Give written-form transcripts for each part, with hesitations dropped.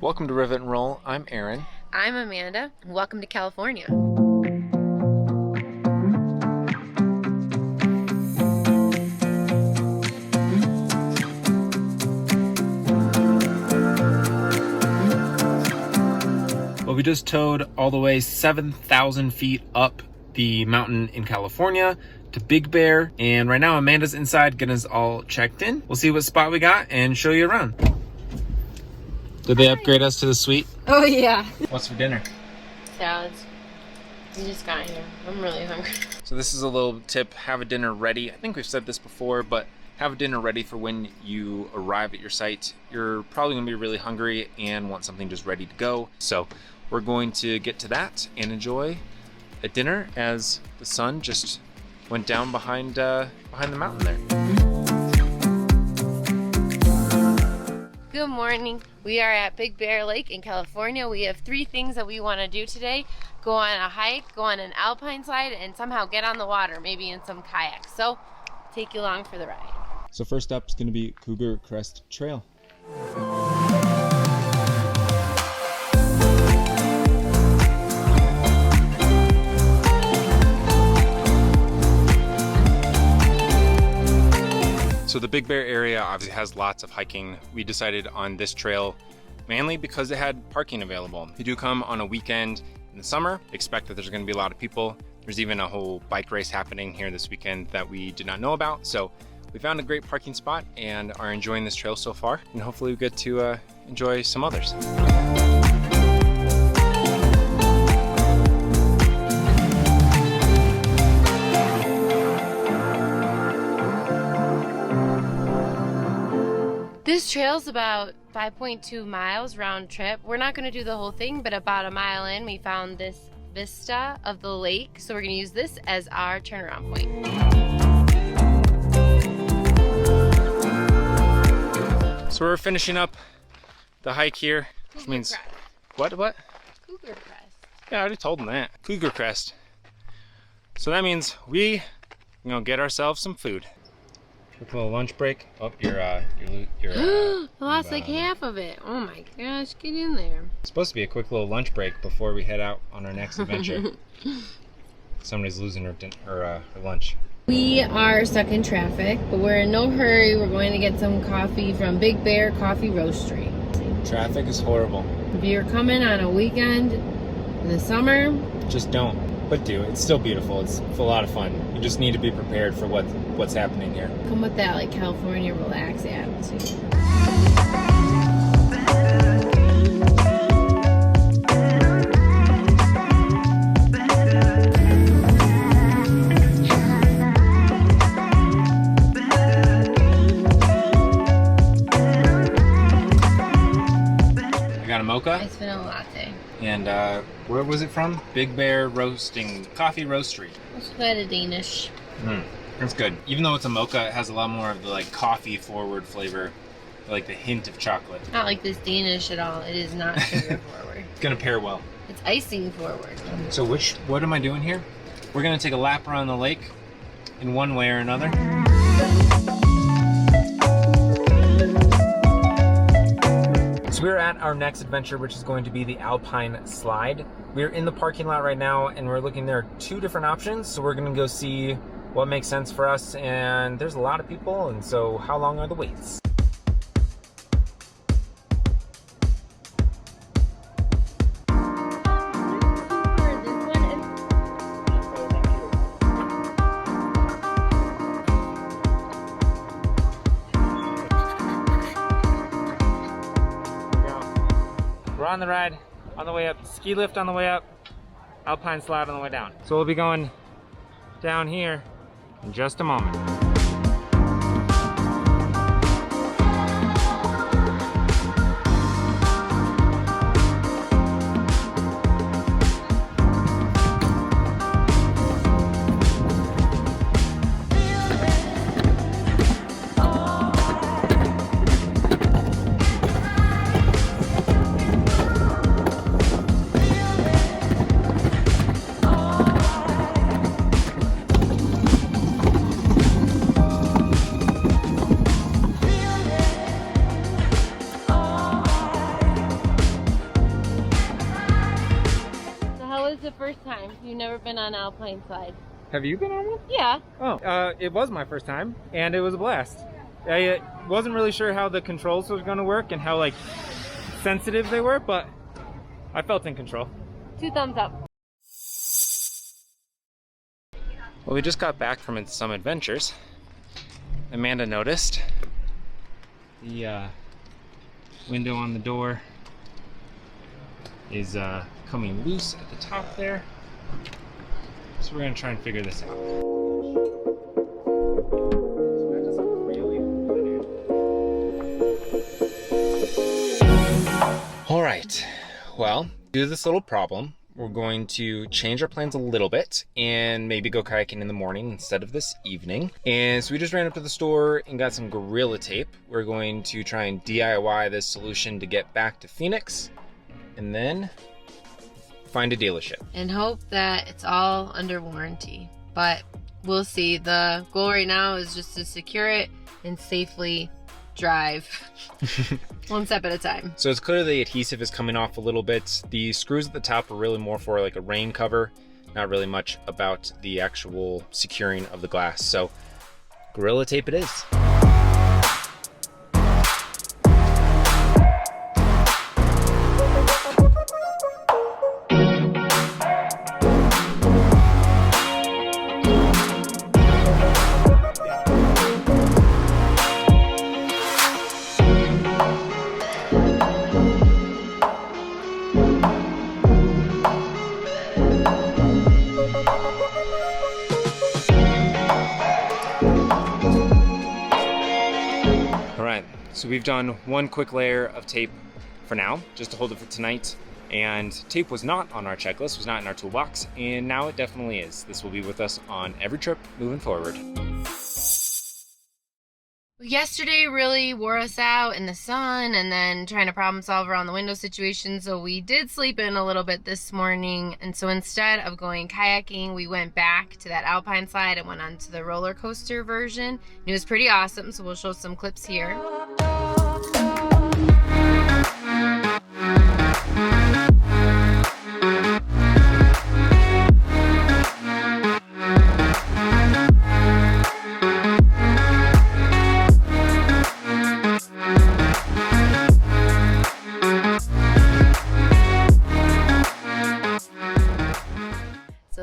Welcome to Rivet and Roll. I'm Aaron. I'm Amanda. Welcome to California. Well, we just towed all the way 7,000 feet up the mountain in California to Big Bear, and right now Amanda's inside getting us all checked in. We'll see what spot we got and show you around. Did they upgrade us to the suite? Oh yeah. What's for dinner? Salads. We just got here. I'm really hungry. So this is a little tip, have a dinner ready. I think we've said this before, but have a dinner ready for when you arrive at your site. You're probably gonna be really hungry and want something just ready to go. So we're going to get to that and enjoy a dinner as the sun just went down behind the mountain there. Good morning. We are at Big Bear Lake in California. We have 3 things that we want to do today. Go on a hike, go on an Alpine Slide, and somehow get on the water, maybe in some kayaks. So, take you along for the ride. So first up is going to be Cougar Crest Trail. So the Big Bear area obviously has lots of hiking. We decided on this trail mainly because it had parking available. If you do come on a weekend in the summer, expect that there's going to be a lot of people. There's even a whole bike race happening here this weekend that we did not know about. So we found a great parking spot and are enjoying this trail so far, and hopefully we get to enjoy some others. This trail's about 5.2 miles round trip. We're not going to do the whole thing, but about a mile in, we found this vista of the lake. So we're going to use this as our turnaround point. So we're finishing up the hike here, which means what? Cougar Crest. Yeah, I already told them that. Cougar Crest. So that means we get ourselves some food. Quick little lunch break. Oh, I lost like half of it. Oh my gosh, get in there. It's supposed to be a quick little lunch break before we head out on our next adventure. Somebody's losing her lunch. We are stuck in traffic, but we're in no hurry. We're going to get some coffee from Big Bear Coffee Roastery. Traffic is horrible. If you're coming on a weekend in the summer, just don't. But do. It's still beautiful. It's a lot of fun. You just need to be prepared for what's happening here. Come with that like California relaxed attitude. I got a mocha. It's vanilla latte. And where was it from? Big Bear Coffee Roastery. Let's try the Danish. That's good. Even though it's a mocha, it has a lot more of the like coffee forward flavor, like the hint of chocolate. Not like this Danish at all. It is not sugar forward. It's gonna pair well. It's icing forward. So what am I doing here? We're gonna take a lap around the lake in one way or another. So we're at our next adventure, which is going to be the Alpine Slide. We're in the parking lot right now, and we're looking. There are 2 different options, so we're gonna go see what makes sense for us. And there's a lot of people, and so how long are the waits? We're on the ride, on the way up, ski lift on the way up, Alpine Slide on the way down. So we'll be going down here in just a moment. the first time. You've never been on Alpine Slide. Have you been on one? Yeah. Oh, it was my first time, and it was a blast. I wasn't really sure how the controls was going to work and how like sensitive they were, but I felt in control. 2 thumbs up. Well, we just got back from some adventures. Amanda noticed the window on the door is coming loose at the top there. So we're gonna try and figure this out. All right, well, due to this little problem, we're going to change our plans a little bit and maybe go kayaking in the morning instead of this evening. And so we just ran up to the store and got some Gorilla Tape. We're going to try and DIY this solution to get back to Phoenix and then find a dealership. And hope that it's all under warranty. But we'll see. The goal right now is just to secure it and safely drive one step at a time. So it's clear the adhesive is coming off a little bit. The screws at the top are really more for like a rain cover, not really much about the actual securing of the glass. So Gorilla Tape it is. So we've done one quick layer of tape for now, just to hold it for tonight. And tape was not on our checklist, was not in our toolbox, and now it definitely is. This will be with us on every trip moving forward. Yesterday really wore us out in the sun and then trying to problem solve around the window situation, so we did sleep in a little bit this morning. And so instead of going kayaking, we went back to that Alpine Slide and went on to the roller coaster version. And it was pretty awesome, so we'll show some clips here.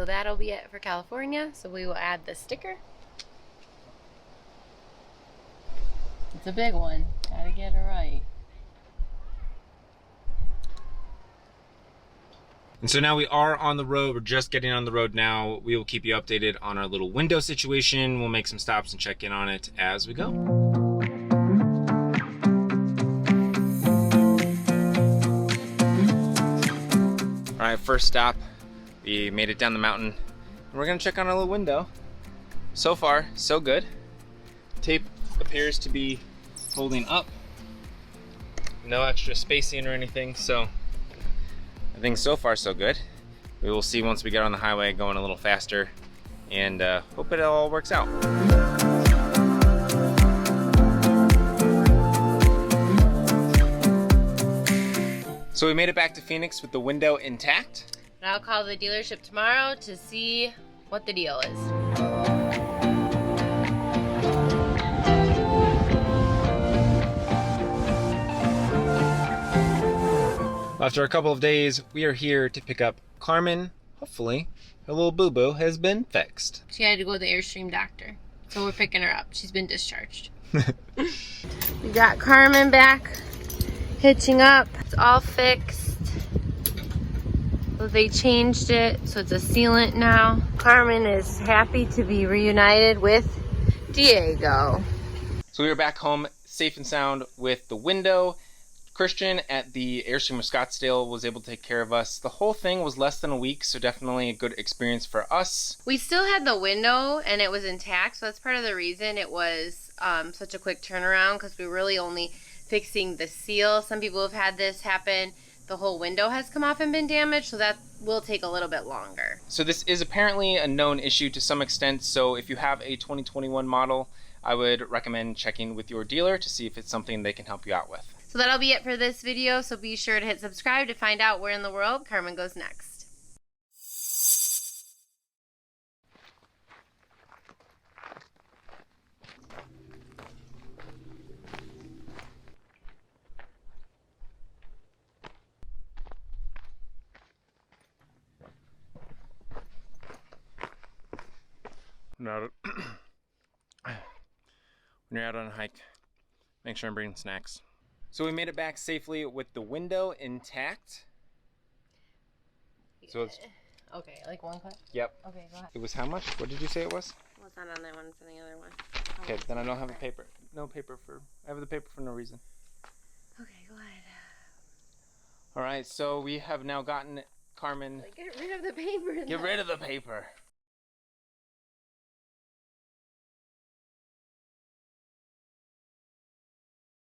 That'll be it for California, so we will add the sticker. It's a big one, gotta get it right. And so now we are on the road. We're just getting on the road now. We will keep you updated on our little window situation. We'll make some stops and check in on it as we go. All right, first stop. We made it down the mountain and we're gonna check on our little window. So far, so good. Tape appears to be holding up. No extra spacing or anything, so I think so far so good. We will see once we get on the highway going a little faster and hope it all works out. So we made it back to Phoenix with the window intact. I'll call the dealership tomorrow to see what the deal is. After a couple of days, we are here to pick up Carmen. Hopefully, her little boo-boo has been fixed. She had to go to the Airstream doctor, so we're picking her up. She's been discharged. We got Carmen back, hitching up. It's all fixed. So they changed it, so it's a sealant now. Carmen is happy to be reunited with Diego. So we are back home safe and sound with the window. Christian at the Airstream of Scottsdale was able to take care of us. The whole thing was less than a week, so definitely a good experience for us. We still had the window and it was intact, so that's part of the reason it was such a quick turnaround, because we were really only fixing the seal. Some people have had this happen. The whole window has come off and been damaged, so that will take a little bit longer. So this is apparently a known issue to some extent, so if you have a 2021 model, I would recommend checking with your dealer to see if it's something they can help you out with. So that'll be it for this video, so be sure to hit subscribe to find out where in the world Carmen goes next. when you're out on a hike, make sure I'm bringing snacks. So we made it back safely with the window intact. So it's okay, like one clip? Yep. Okay, go ahead. It was how much? What did you say it was? Well, it's not on that one, it's on the other one. Okay, then I don't have a paper. No paper for, I have the paper for no reason. Okay, go ahead. All right, so we have now gotten Carmen. Like, get rid of the paper. Get rid of the paper.